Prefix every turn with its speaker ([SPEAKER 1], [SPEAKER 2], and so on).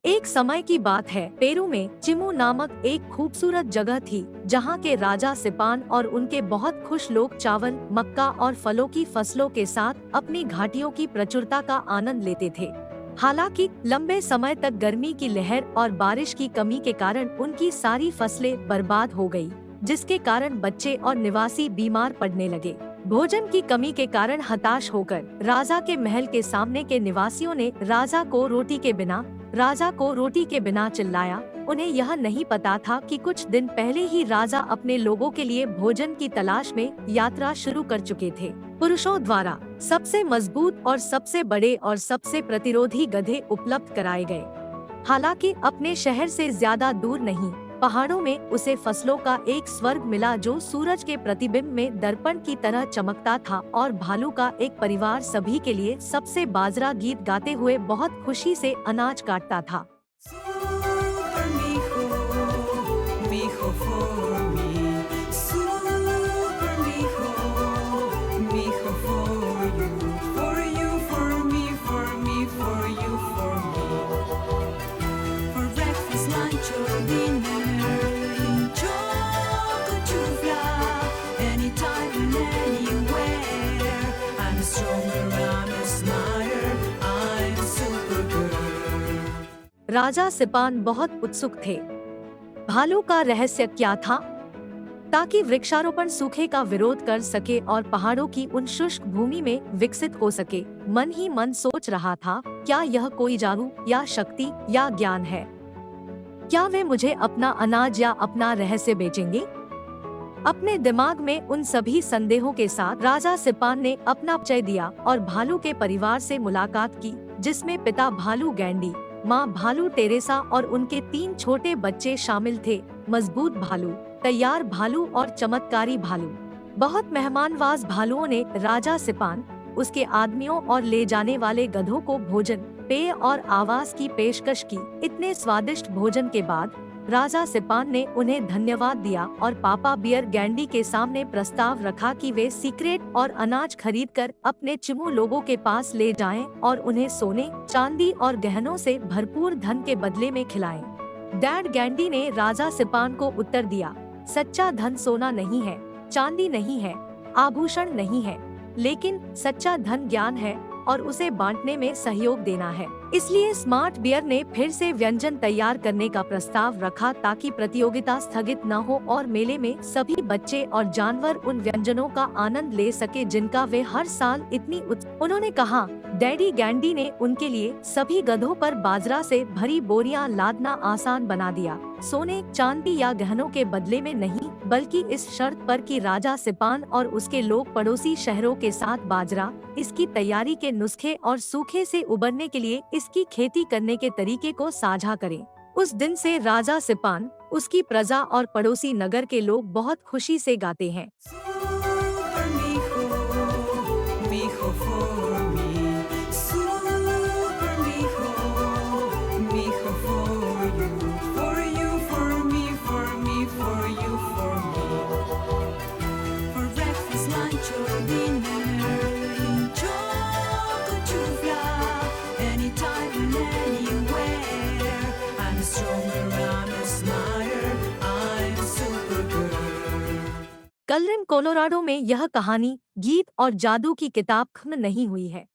[SPEAKER 1] एक समय की बात है, पेरू में चिमू नामक एक खूबसूरत जगह थी, जहाँ के राजा सिपान और उनके बहुत खुश लोग चावल, मक्का और फलों की फसलों के साथ अपनी घाटियों की प्रचुरता का आनंद लेते थे। हालांकि लंबे समय तक गर्मी की लहर और बारिश की कमी के कारण उनकी सारी फसलें बर्बाद हो गई, जिसके कारण बच्चे और निवासी बीमार पड़ने लगे। भोजन की कमी के कारण हताश होकर राजा के महल के सामने के निवासियों ने राजा को रोटी के बिना चिल्लाया। उन्हें यह नहीं पता था कि कुछ दिन पहले ही राजा अपने लोगों के लिए भोजन की तलाश में यात्रा शुरू कर चुके थे। पुरुषों द्वारा सबसे मजबूत और सबसे बड़े और सबसे प्रतिरोधी गधे उपलब्ध कराए गए। हालांकि अपने शहर से ज्यादा दूर नहीं, पहाड़ों में उसे फसलों का एक स्वर्ग मिला जो सूरज के प्रतिबिंब में दर्पण की तरह चमकता था, और भालू का एक परिवार सभी के लिए सबसे बाजरा गीत गाते हुए बहुत खुशी से अनाज काटता था।
[SPEAKER 2] Super mijo, mijo for me. Super mijo, mijo for you, for me, for me, for you, for me. For breakfast, lunch or dinner, enjoy to fly anytime and anywhere. I'm stronger, I'm smarter, I'm super girl.
[SPEAKER 1] राजा सिपान बहुत उत्सुक थे। भालू का रहस्य क्या था? ताकि वृक्षारोपण सूखे का विरोध कर सके और पहाड़ों की उन शुष्क भूमि में विकसित हो सके। मन ही मन सोच रहा था, क्या यह कोई जादू या शक्ति या ज्ञान है? क्या वे मुझे अपना अनाज या अपना रहस्य बेचेंगे? अपने दिमाग में उन सभी संदेहों के साथ राजा सिपान ने अपना परिचय दिया और भालू के परिवार से मुलाकात की, जिसमें पिता भालू गैंडी, माँ भालू टेरेसा और उनके 3 छोटे बच्चे शामिल थे। मजबूत भालू, तैयार भालू और चमत्कारी भालू। बहुत मेहमानवाज भालुओं ने राजा सिपान, उसके आदमियों और ले जाने वाले गधों को भोजन, पेय और आवास की पेशकश की। इतने स्वादिष्ट भोजन के बाद राजा सिपान ने उन्हें धन्यवाद दिया और पापा बियर गैंडी के सामने प्रस्ताव रखा कि वे सीक्रेट और अनाज खरीदकर अपने चिमू लोगों के पास ले जाएं और उन्हें सोने, चांदी और गहनों से भरपूर धन के बदले में खिलाएं। डैड गैंडी ने राजा सिपान को उत्तर दिया, सच्चा धन सोना नहीं है, चांदी नहीं है, आभूषण नहीं है, लेकिन सच्चा धन ज्ञान है और उसे बांटने में सहयोग देना है। इसलिए स्मार्ट बियर ने फिर से व्यंजन तैयार करने का प्रस्ताव रखा ताकि प्रतियोगिता स्थगित न हो और मेले में सभी बच्चे और जानवर उन व्यंजनों का आनंद ले सके जिनका वे हर साल इतनी उन्होंने कहा। डैडी गैंडी ने उनके लिए सभी गधों पर बाजरा से भरी बोरियां लादना आसान बना दिया, सोने, चांदी या गहनों के बदले में नहीं, बल्कि इस शर्त पर कि राजा सिपान और उसके लोग पड़ोसी शहरों के साथ बाजरा, इसकी तैयारी के नुस्खे और सूखे से उबरने के लिए इसकी खेती करने के तरीके को साझा करें। उस दिन से राजा सिपान, उसकी प्रजा और पड़ोसी नगर के लोग बहुत खुशी से गाते हैं।
[SPEAKER 2] Super mijo, mijo for me. Super mijo, mijo for you, for me, for me, for you, for me. For breakfast, lunch or dinner, enjoy to fly anytime and anywhere. I'm stronger, I'm smarter, I'm super girl.
[SPEAKER 1] कलरिन Colorado में यह कहानी, गीत और जादू की किताब खत्म नहीं हुई है।